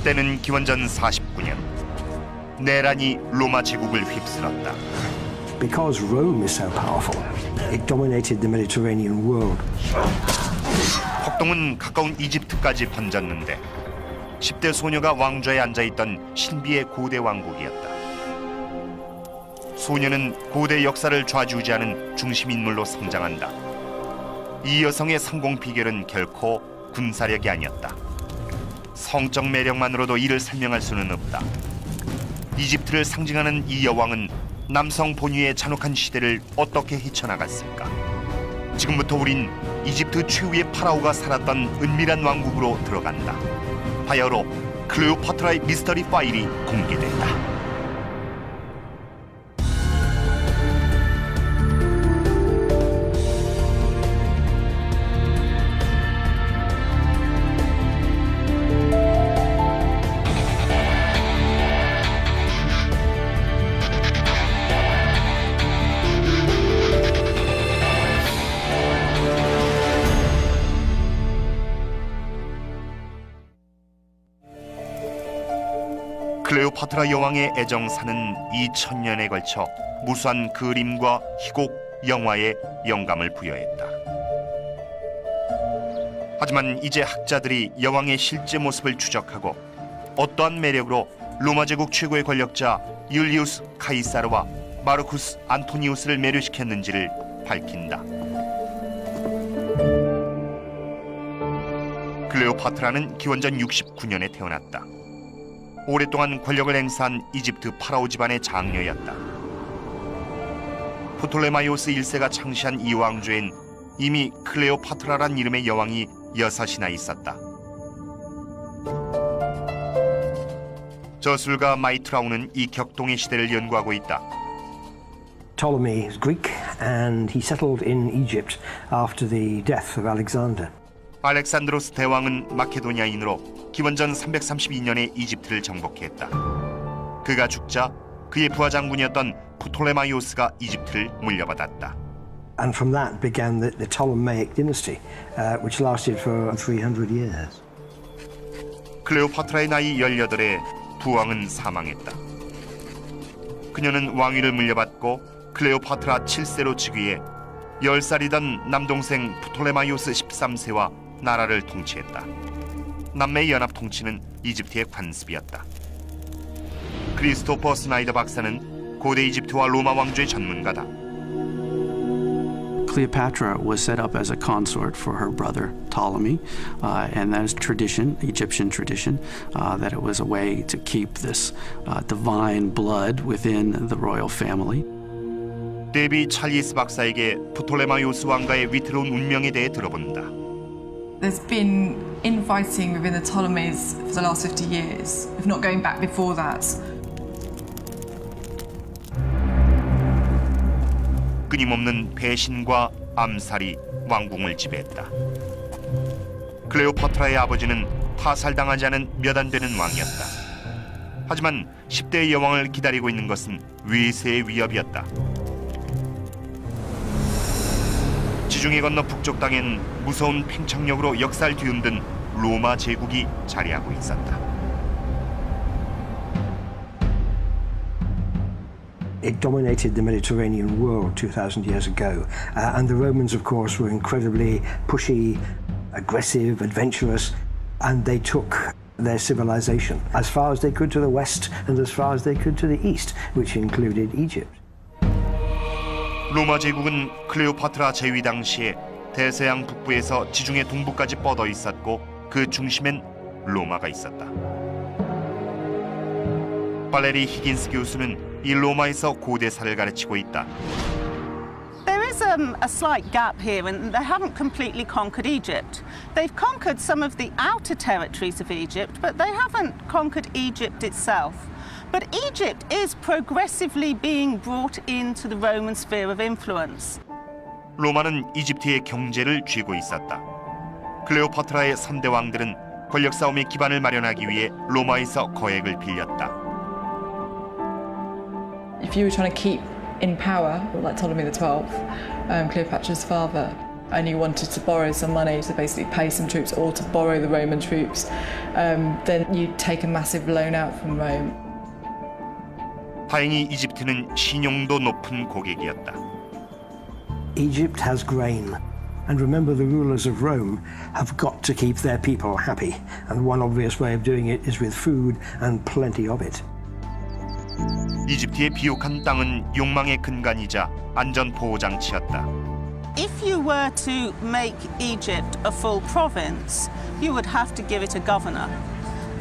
때는 기원전 49년 내란이 로마 제국을 휩쓸었다. Because Rome is so powerful, it dominated the Mediterranean world. 폭동은 가까운 이집트까지 번졌는데 10대 소녀가 왕좌에 앉아있던 신비의 고대 왕국이었다. 소녀는 고대 역사를 좌지우지하는 중심인물로 성장한다. 이 여성의 성공 비결은 결코 군사력이 아니었다. 성적 매력만으로도 이를 설명할 수는 없다. 이집트를 상징하는 이 여왕은 남성 본위의 잔혹한 시대를 어떻게 헤쳐나갔을까? 지금부터 우린 이집트 최후의 파라오가 살았던 은밀한 왕국으로 들어간다. 바야흐로 클레오파트라의 미스터리 파일이 공개된다. 클레오파트라 여왕의 애정사는 2000년에 걸쳐 무수한 그림과 희곡, 영화에 영감을 부여했다. 하지만 이제 학자들이 여왕의 실제 모습을 추적하고 어떠한 매력으로 로마 제국 최고의 권력자 율리우스 카이사르와 마르쿠스 안토니우스를 매료시켰는지를 밝힌다. 클레오파트라는 기원전 69년에 태어났다. 오랫동안 권력을 행사한 이집트 파라오 집안의 장녀였다. 프톨레마이오스 1세가 창시한 이 왕조엔 이미 클레오파트라란 이름의 여왕이 6이나 있었다. 저술가 마이트라우는 이 격동의 시대를 연구하고 있다. Ptolemy is Greek and he settled in Egypt after the death of Alexander. 알렉산드로스 대왕은 마케도니아인으로 기원전 332년에 이집트를 정복했다. 그가 죽자 그의 부하 장군이었던 프톨레마이오스가 이집트를 물려받았다. And from that began the Ptolemaic dynasty, which lasted for 300 years. 클레오파트라의 나이 18에 부왕은 사망했다. 그녀는 왕위를 물려받고 클레오파트라 7세로 즉위해 10살이던 남동생 프톨레마이오스 13세와 나라를 통치했다. 남매 연합 통치는 이집트의 관습이었다. 크리스토퍼 스나이더 박사는 고대 이집트와 로마 왕조의 전문가다. Cleopatra was set up as a consort for her brother Ptolemy, and that is tradition, Egyptian tradition, that it was a way to keep this divine blood within the royal family. 데비 찰리스 박사에게 프톨레마이오스 왕가의 위태로운 운명에 대해 들어본다. There's been infighting within the Ptolemies for the last 50 years, if not going back before that. 끊임없는 배신과 암살이 왕궁을 지배했다. 클레오파트라의 아버지는 타살당하지 않은 몇 안 되는 왕이었다. 하지만 10대의 여왕을 기다리고 있는 것은 외세의 위협이었다. 지중해 건너 북쪽 땅엔 무서운 팽창력으로 역사를 뒤흔든 로마 제국이 자리하고 있었다. It dominated the Mediterranean world 2,000 years ago, and the Romans, of course, were incredibly pushy, aggressive, adventurous, and they took their civilization as far as they could to the west and as far as they could to the east, which included Egypt. 로마 제국은 클레오파트라 재위 당시에 대서양 북부에서 지중해 동부까지 뻗어 있었고 그 중심엔 로마가 있었다. 발레리 히긴스 교수는 이 로마에서 고대사를 가르치고 있다. There is a slight gap here, and they haven't completely conquered Egypt. They've conquered some of the outer territories of Egypt, but they haven't conquered Egypt itself. But Egypt is progressively being brought into the Roman sphere of influence. 로마는 이집트의 경제를 쥐고 있었다. 클레오파트라의 3대 왕들은 권력 싸움의 기반을 마련하기 위해 로마에서 거액을 빌렸다. If you were trying to keep in power, like Ptolemy XII, Cleopatra's father, and you wanted to borrow some money to basically pay some troops or to borrow the Roman troops, then you'd take a massive loan out from Rome. 다행히 이집트는 신용도 높은 고객이었다. Egypt has grain. And remember, the rulers of Rome have got to keep their people happy. And one obvious way of doing it is with food and plenty of it. 이집트의 비옥한 땅은 욕망의 근간이자 안전 보호 장치였다. If you were to make Egypt a full province, you would have to give it a governor.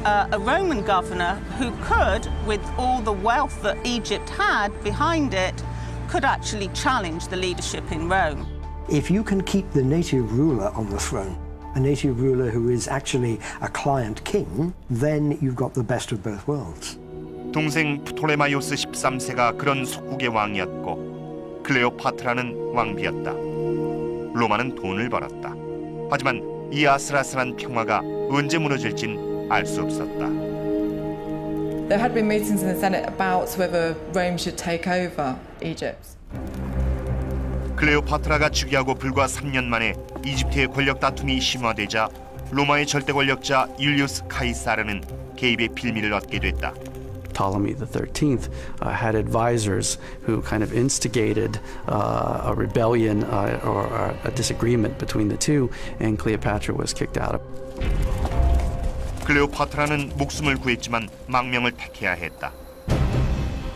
A Roman governor who could, with all the wealth that Egypt had behind it, could actually challenge the leadership in Rome. If you can keep the native ruler on the throne, a native ruler who is actually a client king, then you've got the best of both worlds. 동생 프톨레마이오스 13세가 그런 속국의 왕이었고 클레오파트라는 왕비였다. 로마는 돈을 벌었다. 하지만 이 아슬아슬한 평화가 언제 무너질진 알 수 없었다. There had been meetings in the Senate about whether Rome should take over Egypt. 클레오파트라가 즉위하고 불과 3년 만에 이집트의 권력 다툼이 심화되자 로마의 절대 권력자 율리우스 카이사르는 개입의 빌미를 얻게 됐다. Ptolemy XIII had advisors who kind of instigated a rebellion or a disagreement between the two, and Cleopatra was kicked out. 클레오파트라는 목숨을 구했지만 망명을 택해야 했다.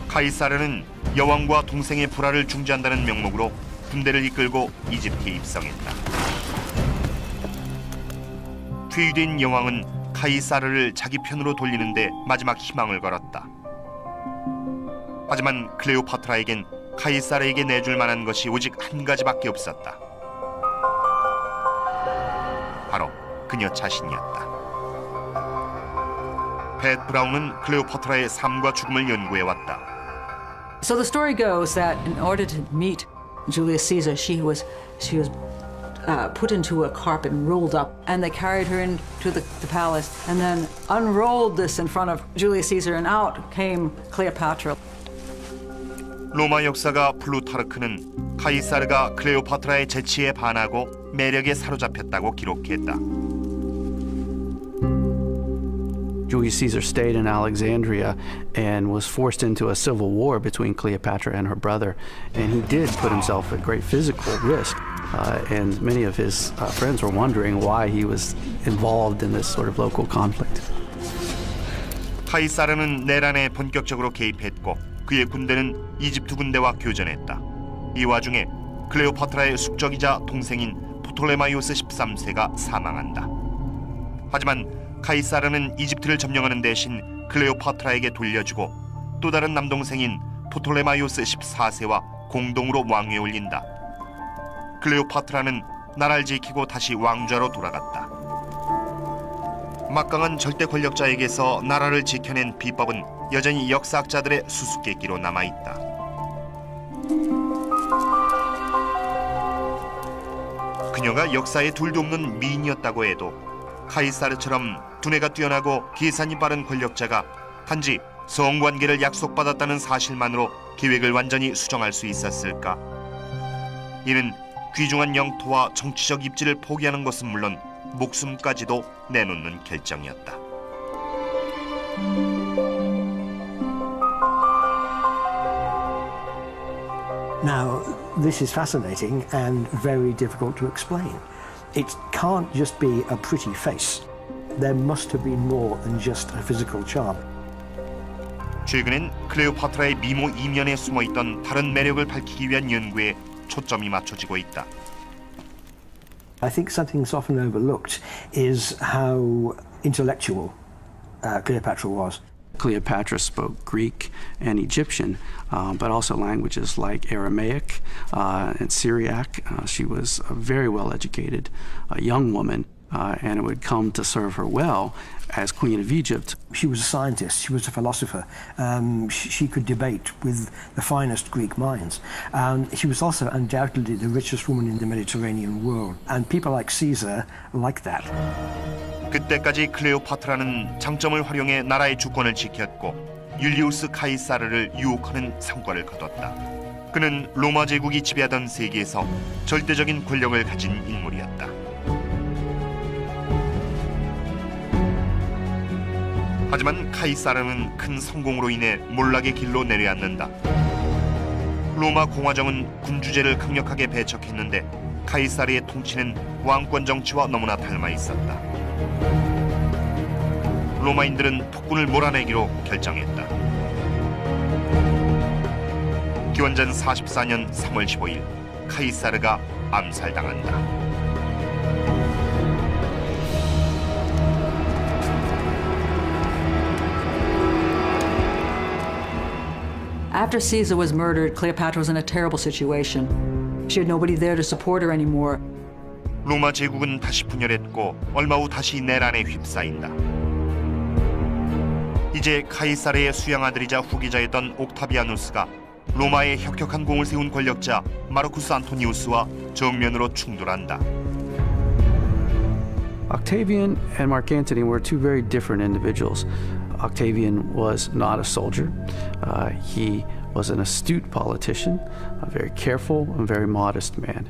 카이사르는 여왕과 동생의 불화를 중재한다는 명목으로 군대를 이끌고 이집트에 입성했다. 퇴위된 여왕은 카이사르를 자기 편으로 돌리는데 마지막 희망을 걸었다. 하지만 클레오파트라에겐 카이사르에게 내줄 만한 것이 오직 한 가지밖에 없었다. 바로 그녀 자신이었다. 팻 브라운은 클레오파트라의 삶과 죽음을 연구해왔다. So the story goes that in order to meet Julius Caesar, she was put into a carpet and rolled up, and they carried her into the palace and then unrolled this in front of Julius Caesar, and out came Cleopatra. 로마 역사가 플루타르크는 카이사르가 클레오파트라의 재치에 반하고 매력에 사로잡혔다고 기록했다. Julius Caesar stayed in Alexandria and was forced into a civil war between Cleopatra and her brother, and he did put himself at great physical risk. And many of his friends were wondering why he was involved in this sort of local conflict. 카이사르는 내란에 본격적으로 개입했고 그의 군대는 이집트 군대와 교전했다. 이 와중에 클레오파트라의 숙적이자 동생인 프톨레마이오스 13세가 사망한다. 하지만 카이사르는 이집트를 점령하는 대신 클레오파트라에게 돌려주고 또 다른 남동생인 프톨레마이오스 14세와 공동으로 왕위에 올린다. 클레오파트라는 나라를 지키고 다시 왕좌로 돌아갔다. 막강한 절대 권력자에게서 나라를 지켜낸 비법은 여전히 역사학자들의 수수께끼로 남아있다. 그녀가 역사에 둘도 없는 미인이었다고 해도 카이사르처럼 두뇌가 뛰어나고 계산이 빠른 권력자가 단지 성관계를 약속받았다는 사실만으로 계획을 완전히 수정할 수 있었을까? 이는 귀중한 영토와 정치적 입지를 포기하는 것은 물론 목숨까지도 내놓는 결정이었다. Now, this is fascinating and very difficult to explain. It can't just be a pretty face. There must have been more than just a physical charm. 최근엔 클레오파트라의 미모 이면에 숨어있던 다른 매력을 밝히기 위한 연구에 초점이 맞춰지고 있다. I think something that's often overlooked is how intellectual Cleopatra was. Cleopatra spoke Greek and Egyptian, but also languages like Aramaic and Syriac. She was a very well-educated young woman, and it would come to serve her well as Queen of Egypt. She was a scientist, she was a philosopher. She could debate with the finest Greek minds. She was also undoubtedly the richest woman in the Mediterranean world. And people like Caesar liked that. 그때까지 클레오파트라는 장점을 활용해 나라의 주권을 지켰고 율리우스 카이사르를 유혹하는 성과를 거뒀다. 그는 로마 제국이 지배하던 세계에서 절대적인 권력을 가진 인물이었다. 하지만 카이사르는 큰 성공으로 인해 몰락의 길로 내려앉는다. 로마 공화정은 군주제를 강력하게 배척했는데 카이사르의 통치는 왕권 정치와 너무나 닮아 있었다. 로마인들은 폭군을 몰아내기로 결정했다. 기원전 44년 3월 15일 카이사르가 암살당한다. After Caesar was murdered, Cleopatra was in a terrible situation. She had nobody there to support her anymore. 로마 제국은 다시 분열했고 얼마 후 다시 내란에 휩싸인다. 이제 카이사르의 수양 아들이자 후계자였던 옥타비아누스가 로마에 혁혁한 공을 세운 권력자 마르쿠스 안토니우스와 정면으로 충돌한다. Octavian and Mark Antony were two very different individuals. Octavian was not a soldier. He was an astute politician, a very careful and very modest man.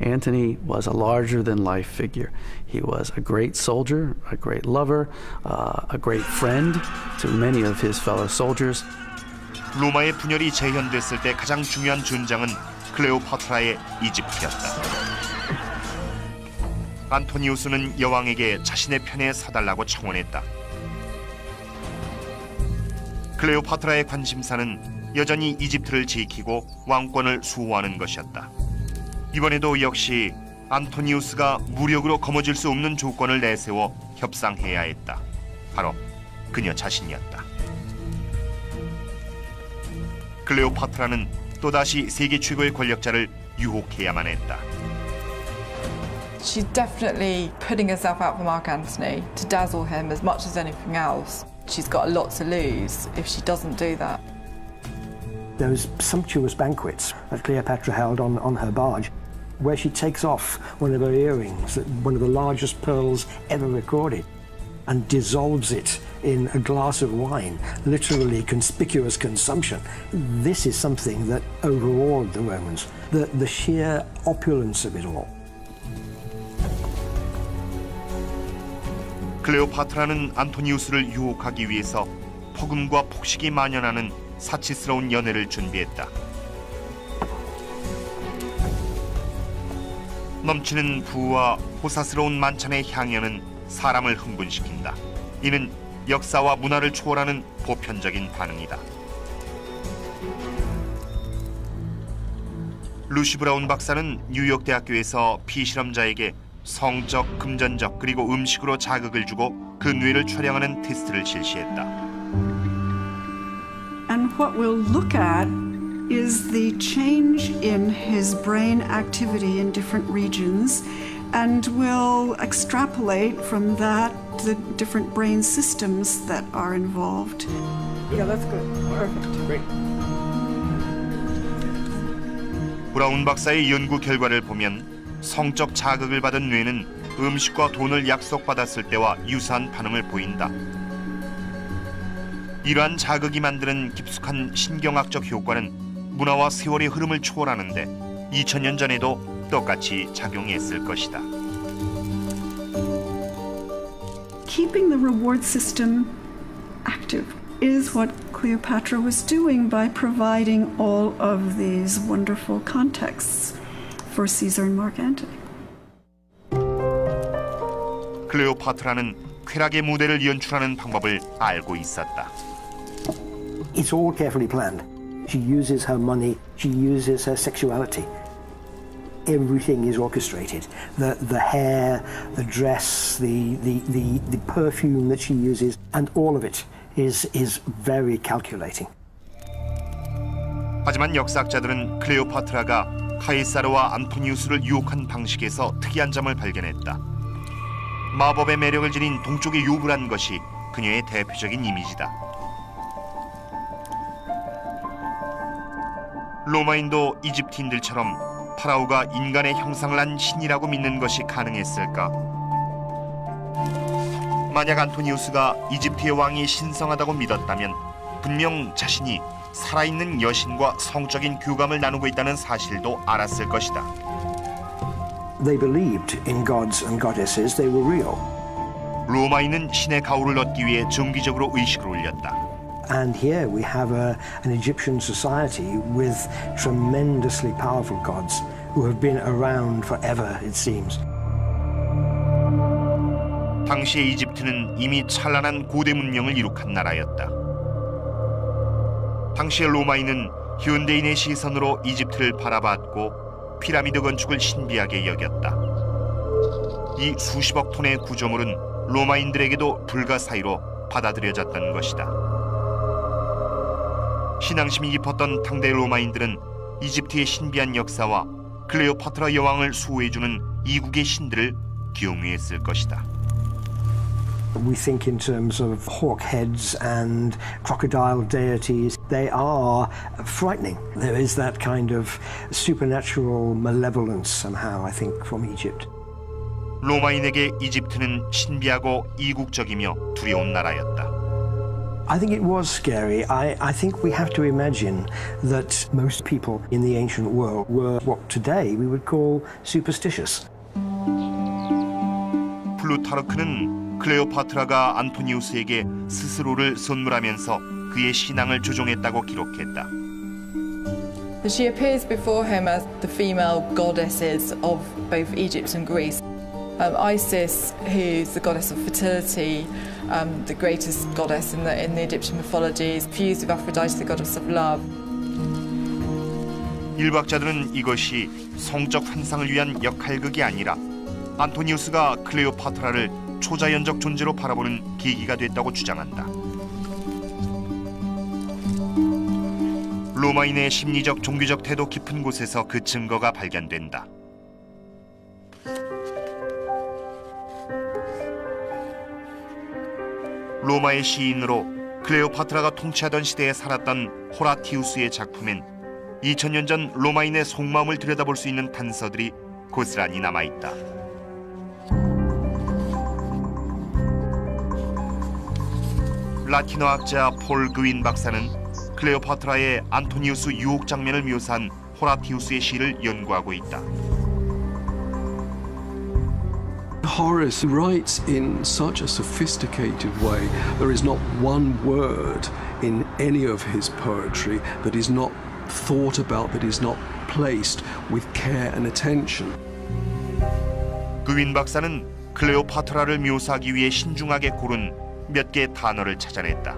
Antony was a larger-than-life figure. He was a great soldier, a great lover, a great friend to many of his fellow soldiers. 로마의 분열이 재현됐을 때 가장 중요한 전장은 클레오파트라의 이집트였다. 안토니우스는 여왕에게 자신의 편에 서달라고 청원했다. 클레오파트라의 관심사는 여전히 이집트를 지키고 왕권을 수호하는 것이었다. 이번에도 역시 안토니우스가 무력으로 거머쥘 수 없는 조건을 내세워 협상해야 했다. 바로 그녀 자신이었다. 클레오파트라는 또다시 세계 최고의 권력자를 유혹해야만 했다. She's definitely putting herself out for Mark Antony to dazzle him as much as anything else. She's got a lot to lose if she doesn't do that. Those sumptuous banquets that Cleopatra held on her barge, where she takes off one of her earrings, one of the largest pearls ever recorded, and dissolves it in a glass of wine, literally conspicuous consumption. This is something that overawed the Romans, the sheer opulence of it all. 클레오파트라는 안토니우스를 유혹하기 위해서 폭음과 폭식이 만연하는 사치스러운 연회를 준비했다. 넘치는 부와 호사스러운 만찬의 향연은 사람을 흥분시킨다. 이는 역사와 문화를 초월하는 보편적인 반응이다. 루시 브라운 박사는 뉴욕 대학교에서 피실험자에게 성적, 금전적 그리고 음식으로 자극을 주고 그 뇌를 촬영하는 테스트를 실시했다. And what we'll look at is the change in his brain activity in different regions, and we'll extrapolate from that the different brain systems that are involved. Yeah, that's good. Perfect. Great. 브라운 박사의 연구 결과를 보면 성적 자극을 받은 뇌는 음식과 돈을 약속받았을 때와 유사한 반응을 보인다. 이러한 자극이 만드는 깊숙한 신경학적 효과는 문화와 세월의 흐름을 초월하는데 2000년 전에도 똑같이 작용했을 것이다. Keeping the reward system active is what Cleopatra was doing by providing all of these wonderful contexts for Caesar and Mark Antony. 클레오파트라는 쾌락의 무대를 연출하는 방법을 알고 있었다. It's all carefully planned. She uses her money, she uses her sexuality. Everything is orchestrated. The hair, the dress, the perfume that she uses, and all of it is very calculating. 하지만 역사학자들은 클레오파트라가 카이사르와 안토니우스를 유혹한 방식에서 특이한 점을 발견했다. 마법의 매력을 지닌 동쪽의 요불한 것이 그녀의 대표적인 이미지다. 로마인도 이집트인들처럼 파라오가 인간의 형상을 한 신이라고 믿는 것이 가능했을까? 만약 안토니우스가 이집트의 왕이 신성하다고 믿었다면 분명 자신이 살아있는 여신과 성적인 교감을 나누고 있다는 사실도 알았을 것이다. They believed in gods and goddesses. They were real. 로마인은 신의 가호를 얻기 위해 정기적으로 의식을 올렸다. And here we have an Egyptian society with tremendously powerful gods who have been around forever, it seems. 당시의 이집트는 이미 찬란한 고대 문명을 이룩한 나라였다. 당시의 로마인은 현대인의 시선으로 이집트를 바라봤고 피라미드 건축을 신비하게 여겼다. 이 수십억 톤의 구조물은 로마인들에게도 불가사의로 받아들여졌던 것이다. 신앙심이 깊었던 당대 로마인들은 이집트의 신비한 역사와 클레오파트라 여왕을 수호해주는 이국의 신들을 경외했을 것이다. We think in terms of hawk heads and crocodile deities. They are frightening. There is that kind of supernatural malevolence somehow, I think, from Egypt. 로마인에게 이집트는 신비하고 이국적이며 두려운 나라였다. I think it was scary. I think we have to imagine that most people in the ancient world were what today we would call superstitious. 플루타르크는 클레오파트라가 안토니우스에게 스스로를 선물하면서 그의 신앙을 조종했다고 기록했다. She appears before him as the female goddesses of both Egypt and Greece. Isis, who's the goddess of fertility, the greatest goddess in the Egyptian mythology, is fused with Aphrodite, the goddess of love. 일박자들은 이것이 성적 환상을 위한 역할극이 아니라 안토니우스가 클레오파트라를 초자연적 존재로 바라보는 계기가 됐다고 주장한다. 로마인의 심리적 종교적 태도 깊은 곳에서 그 증거가 발견된다. 로마의 시인으로 클레오파트라가 통치하던 시대에 살았던 호라티우스의 작품엔 2000년 전 로마인의 속마음을 들여다볼 수 있는 단서들이 고스란히 남아있다. 라틴어 학자 폴 그윈 박사는 클레오파트라의 안토니우스 유혹 장면을 묘사한 호라티우스의 시를 연구하고 있다. Horace writes in such a sophisticated way. There is not one word in any of his poetry that is not thought about, that is not placed with care and attention. 그윈 박사는 클레오파트라를 묘사하기 위해 신중하게 고른 몇 개의 단어를 찾아냈다.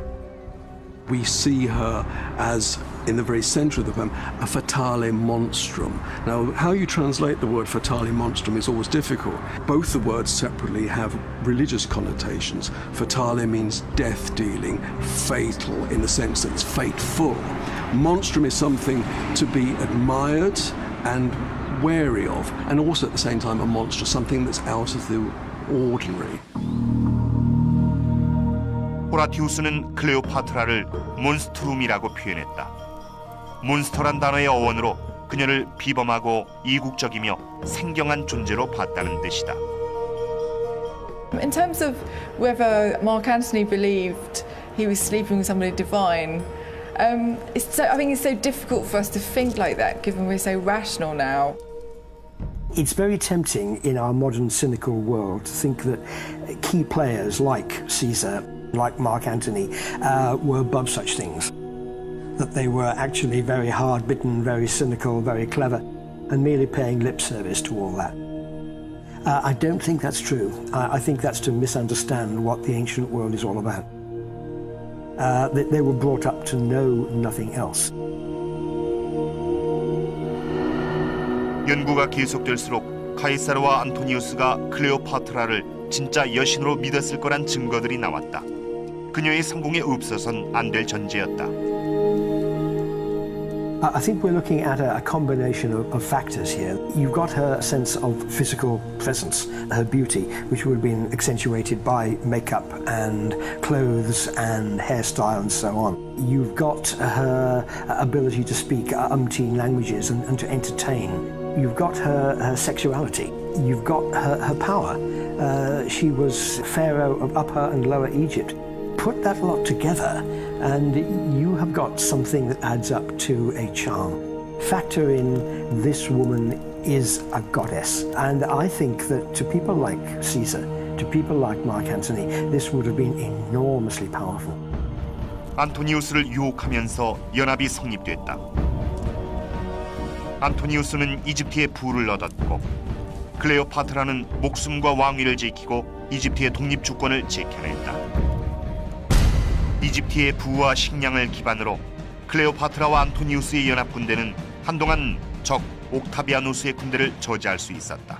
We see her as, in the very center of the poem, a fatale monstrum. Now, how you translate the word fatale monstrum is always difficult. Both the words separately have religious connotations. Fatale means death-dealing, fatal in the sense that it's fateful. Monstrum is something to be admired and wary of, and also at the same time a monster, something that's out of the ordinary. 호라티우스는 클레오파트라를 몬스트룸이라고 표현했다. 몬스터란 단어의 어원으로 그녀를 비범하고 이국적이며 생경한 존재로 봤다는 뜻이다. In terms of whether Mark Antony believed he was sleeping with somebody divine, I think it's so difficult for us to think like that, given we're so rational now. It's very tempting in our modern cynical world to think that key players like Caesar, like Mark Antony, were above such things. That they were actually very hard-bitten, very cynical, very clever, and merely paying lip service to all that. I don't think that's true. I think that's to misunderstand what the ancient world is all about. They were brought up to know nothing else. 연구가 계속될수록 카이사르와 안토니우스가 클레오파트라를 진짜 여신으로 믿었을 거란 증거들이 나왔다. 그녀의 성공에 없어선 안 될 전제였다. I think we're looking at a combination of factors here. You've got her sense of physical presence, her beauty, which would have been accentuated by makeup and clothes and hairstyle and so on. You've got her ability to speak umpteen languages and to entertain. You've got her sexuality. You've got her power. She was pharaoh of Upper and Lower Egypt. Put that lot together and you have got something that adds up to a charm. Factor in this woman is a goddess, and I think that to people like Caesar, to people like Mark Antony, this would have been enormously powerful. 안토니우스를 유혹하면서 연합이 성립됐다. 안토니우스는 이집트의 부를 얻었고 클레오파트라는 목숨과 왕위를 지키고 이집트의 독립 주권을 지켜냈다. 이집트의 부와 식량을 기반으로 클레오파트라와 안토니우스의 연합 군대는 한동안 적 옥타비아누스의 군대를 저지할 수 있었다.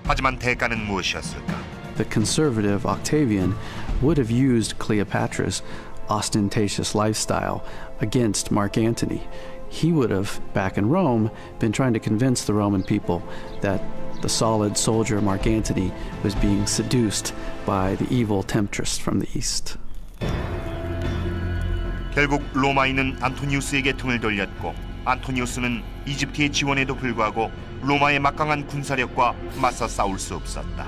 하지만 대가는 무엇이었을까? The conservative Octavian would have used Cleopatra's ostentatious lifestyle against Mark Antony. He would have, back in Rome, been trying to convince the Roman people that the solid soldier Mark Antony was being seduced by the evil temptress from the east. 결국 로마인은 안토니우스에게 등을 돌렸고 안토니우스는 이집트의 지원에도 불구하고 로마의 막강한 군사력과 맞서 싸울 수 없었다.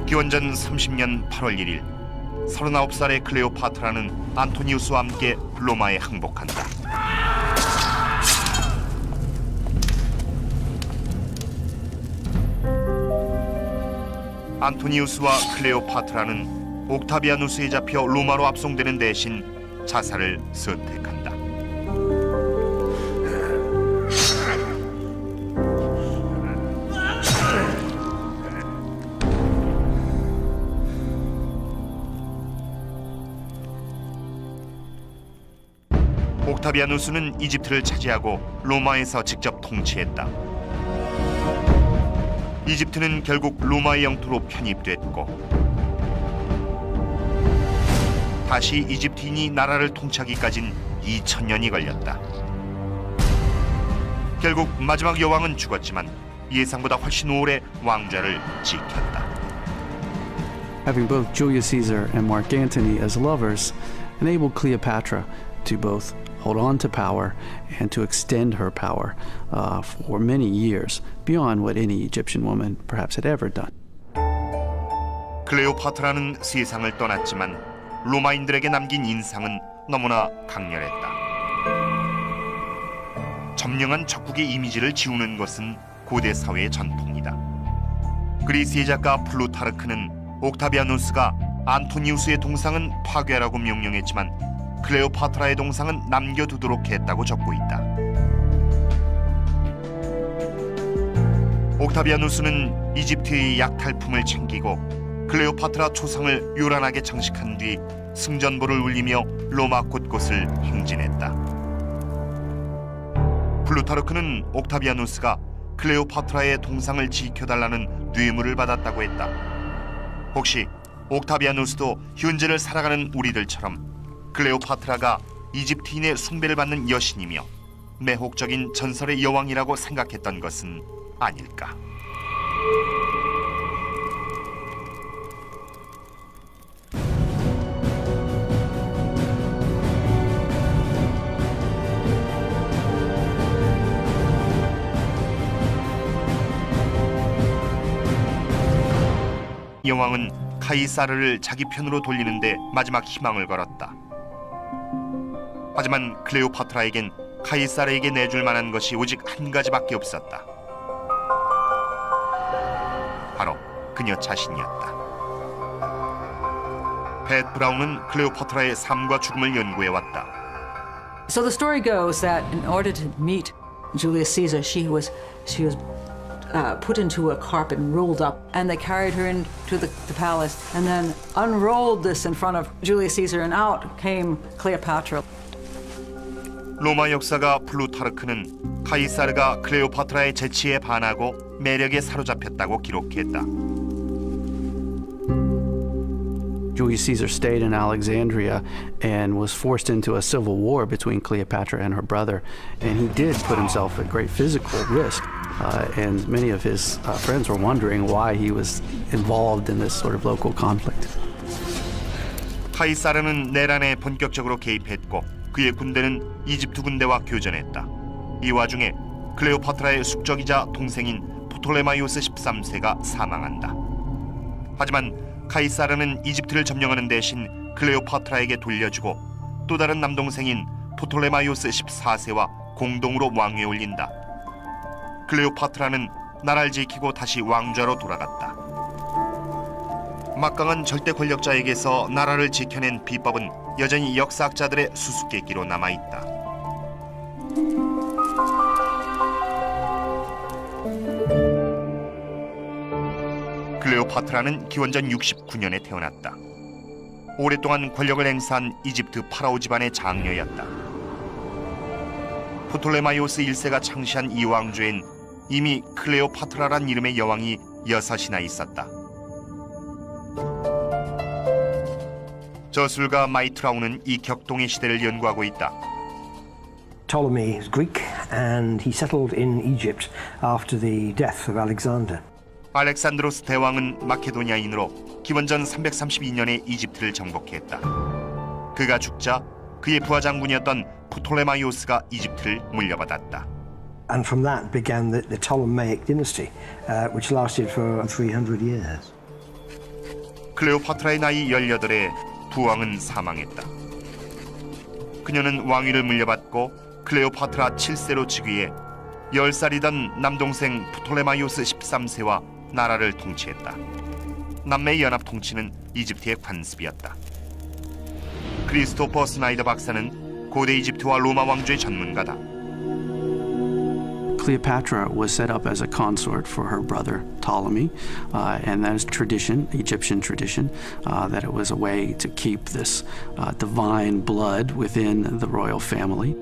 기원전 30년 8월 1일 39살의 클레오파트라는 안토니우스와 함께 로마에 항복한다. 안토니우스와 클레오파트라는 옥타비아누스에 잡혀 로마로 압송되는 대신 자살을 선택한다. 옥타비아누스는 이집트를 차지하고 로마에서 직접 통치했다. 이집트는 결국 로마의 영토로 편입됐고 다시 이집트인이 나라를 통치하기까진 2000년이 걸렸다. 결국 마지막 여왕은 죽었지만 예상보다 훨씬 오래 왕좌를 지켰다. Having both Julius Caesar and Mark Antony as lovers enabled Cleopatra to both hold on to power and to extend her power for many years beyond what any Egyptian woman perhaps had ever done. 클레오파트라는 세상을 떠났지만 로마인들에게 남긴 인상은 너무나 강렬했다. 점령한 적국의 이미지를 지우는 것은 고대 사회의 전통이다. 그리스의 작가 플루타르크는 옥타비아누스가 안토니우스의 동상은 파괴하라고 명령했지만 클레오파트라의 동상은 남겨두도록 했다고 적고 있다. 옥타비아누스는 이집트의 약탈품을 챙기고 클레오파트라 초상을 요란하게 장식한 뒤 승전보를 울리며 로마 곳곳을 행진했다. 플루타르크는 옥타비아누스가 클레오파트라의 동상을 지켜달라는 뇌물을 받았다고 했다. 혹시 옥타비아누스도 현재를 살아가는 우리들처럼 클레오파트라가 이집트인의 숭배를 받는 여신이며 매혹적인 전설의 여왕이라고 생각했던 것은 아닐까? 여왕은 카이사르를 자기 편으로 돌리는데 마지막 희망을 걸었다. 하지만 클레오파트라에겐 카이사르에게 내줄 만한 것이 오직 한 가지밖에 없었다. 바로 그녀 자신이었다. 팻 브라운은 클레오파트라의 삶과 죽음을 연구해왔다. So the story goes that in order to meet Julius Caesar, she was put into a carpet and rolled up, and they carried her into the palace and then unrolled this in front of Julius Caesar, and out came Cleopatra. 로마 역사가 플루타르크는 카이사르가 클레오파트라의 재치에 반하고 매력에 사로잡혔다고 기록했다. Julius Caesar stayed in Alexandria and was forced into a civil war between Cleopatra and her brother, and he did put himself at great physical risk. And many of his friends were wondering why he was involved in this sort of local conflict. 카이사르는 내란에 본격적으로 개입했고 그의 군대는 이집트 군대와 교전했다. 이 와중에 클레오파트라의 숙적이자 동생인 프톨레마이오스 13세가 사망한다. 하지만 카이사르는 이집트를 점령하는 대신 클레오파트라에게 돌려주고 또 다른 남동생인 프톨레마이오스 14세와 공동으로 왕위에 올린다. 클레오파트라는 나라를 지키고 다시 왕좌로 돌아갔다. 막강한 절대 권력자에게서 나라를 지켜낸 비법은 여전히 역사학자들의 수수께끼로 남아있다. 클레오파트라는 기원전 69년에 태어났다. 오랫동안 권력을 행사한 이집트 파라오 집안의 장녀였다. 프톨레마이오스 1세가 창시한 이 왕조엔 이미 클레오파트라란 이름의 여왕이 6이나 있었다. 저술가 마이트라우는 이 격동의 시대를 연구하고 있다. Ptolemy is Greek and he settled in Egypt after the death of Alexander. 알렉산드로스 대왕은 마케도니아인으로 기원전 332년에 이집트를 정복했다. 그가 죽자 그의 부하 장군이었던 프톨레마이오스가 이집트를 물려받았다. And from that began the Ptolemaic dynasty, which lasted for 300 years. 클레오파트라의 나이 18에 부왕은 사망했다. 그녀는 왕위를 물려받고 클레오파트라 7세로 즉위해 10살이던 남동생 프톨레마이오스 13세와 나라를 통치했다. 남매 연합 통치는 이집트의 관습이었다. 크리스토퍼 스나이더 박사는 고대 이집트와 로마 왕조의 전문가다. Cleopatra was set up as a consort for her brother Ptolemy, and that is tradition, Egyptian tradition, that it was a way to keep this divine blood within the royal family.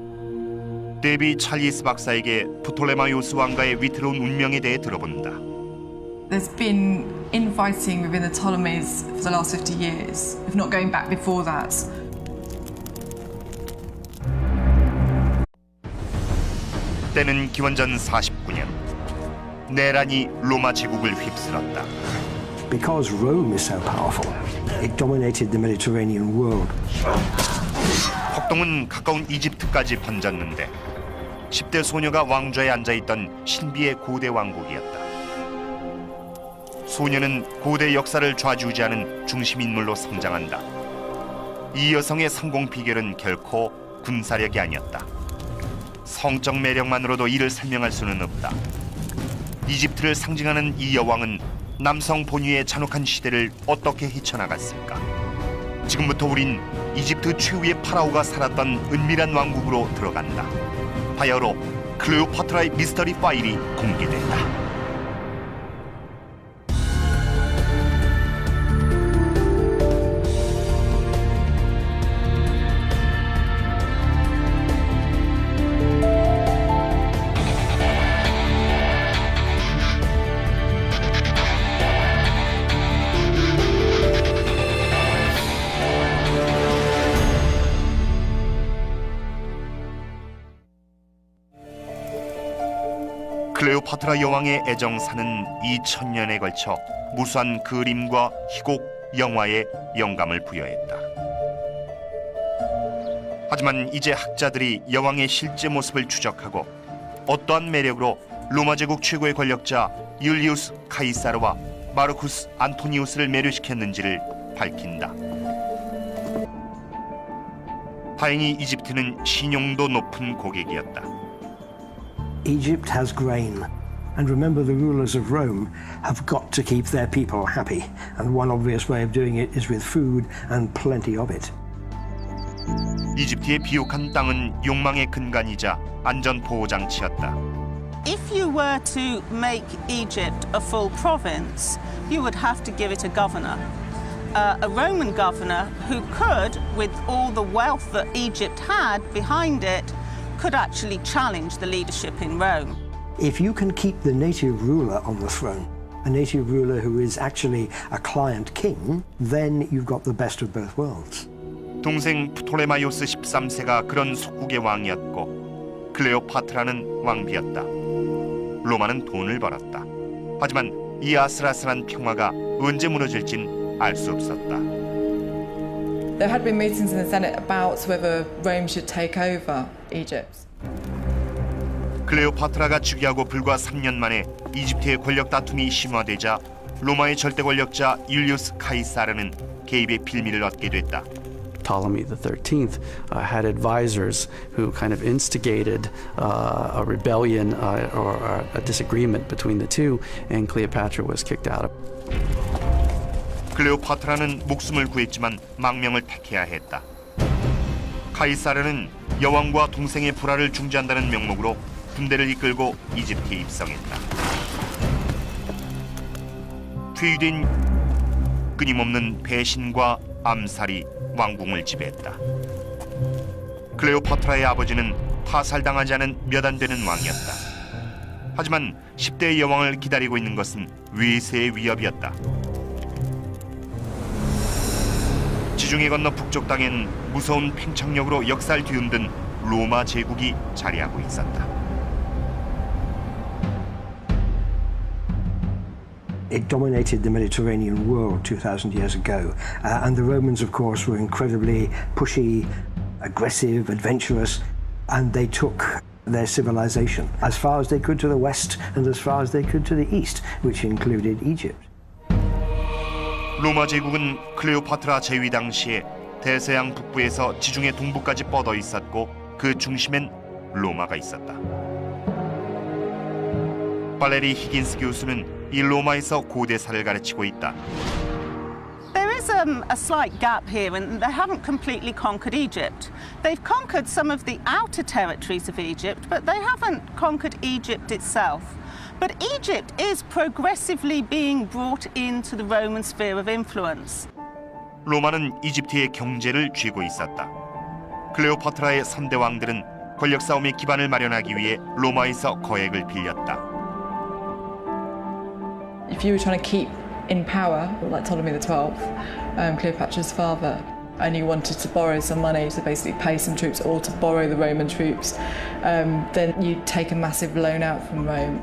데비 찰리스 박사에게 프톨레마이오스 왕가의 위태로운 운명에 대해 들어본다. There's been infighting within the Ptolemies for the last 50 years, if not going back before that. 때는 기원전 49년. 내란이 로마 제국을 휩쓸었다. Because Rome is so powerful, it dominated the Mediterranean world. 폭동은 가까운 이집트까지 번졌는데 10대 소녀가 왕좌에 앉아있던 신비의 고대 왕국이었다. 소녀는 고대 역사를 좌지우지하는 중심인물로 성장한다. 이 여성의 성공 비결은 결코 군사력이 아니었다. 성적 매력만으로도 이를 설명할 수는 없다. 이집트를 상징하는 이 여왕은 남성 본위의 잔혹한 시대를 어떻게 헤쳐나갔을까? 지금부터 우린 이집트 최후의 파라오가 살았던 은밀한 왕국으로 들어간다. 바야흐로 클레오파트라의 미스터리 파일이 공개된다. 클레오파트라 여왕의 애정사는 2000년에 걸쳐 무수한 그림과 희곡, 영화에 영감을 부여했다. 하지만 이제 학자들이 여왕의 실제 모습을 추적하고 어떠한 매력으로 로마 제국 최고의 권력자 율리우스 카이사르와 마르쿠스 안토니우스를 매료시켰는지를 밝힌다. 다행히 이집트는 신용도 높은 고객이었다. Egypt has grain, and remember the rulers of Rome have got to keep their people happy, and one obvious way of doing it is with food and plenty of it. 이집트의 비옥한 땅은 욕망의 근간이자 안전 보호 장치였다. If you were to make Egypt a full province, you would have to give it a governor. A Roman governor who could, with all the wealth that Egypt had behind it, could actually challenge the leadership in Rome. If you can keep the native ruler on the throne, a native ruler who is actually a client king, then you've got the best of both worlds. 동생 프톨레마이오스 13세가 그런 속국의 왕이었고 클레오파트라는 왕비였다. 로마는 돈을 벌었다. 하지만 이 아슬아슬한 평화가 언제 무너질진 알 수 없었다. There had been meetings in the Senate about whether Rome should take over Egypt. 클레오파트라가 즉위하고 불과 3년 만에 이집트의 권력 다툼이 심화되자 로마의 절대 권력자 율리우스 카이사르는 개입의 빌미를 얻게 됐다. Ptolemy XIII had advisors who kind of instigated a rebellion or a disagreement between the two, and Cleopatra was kicked out. 클레오파트라는 목숨을 구했지만 망명을 택해야 했다. 카이사르는 여왕과 동생의 불화를 중지한다는 명목으로 군대를 이끌고 이집트에 입성했다. 뒤된 끊임없는 배신과 암살이 왕궁을 지배했다. 클레오파트라의 아버지는 타살당하지 않은 몇 안 되는 왕이었다. 하지만 10대의 여왕을 기다리고 있는 것은 외세의 위협이었다. 지중해 건너 북쪽 땅엔 무서운 팽창력으로 역사를 뒤흔든 로마 제국이 자리하고 있었다. It dominated the Mediterranean world 2,000 years ago. And the Romans, of course, were incredibly pushy, aggressive, adventurous, and they took their civilization as far as they could to the west and as far as they could to the east, which included Egypt. 로마 제국은 클레오파트라 제위 당시에 대서양 북부에서 지중해 동부까지 뻗어 있었고 그 중심엔 로마가 있었다. 발레리 히긴스 교수는 이 로마에서 고대사를 가르치고 있다. There is a slight gap here, and they haven't completely conquered Egypt. They've conquered some of the outer territories of Egypt, but they haven't conquered Egypt itself. But Egypt is progressively being brought into the Roman sphere of influence. 로마는 이집트의 경제를 쥐고 있었다. 클레오파트라의 3대 왕들은 권력 싸움의 기반을 마련하기 위해 로마에서 거액을 빌렸다. If you were trying to keep in power, like Ptolemy XII, Cleopatra's father, and you wanted to borrow some money to basically pay some troops or to borrow the Roman troops, then you'd take a massive loan out from Rome.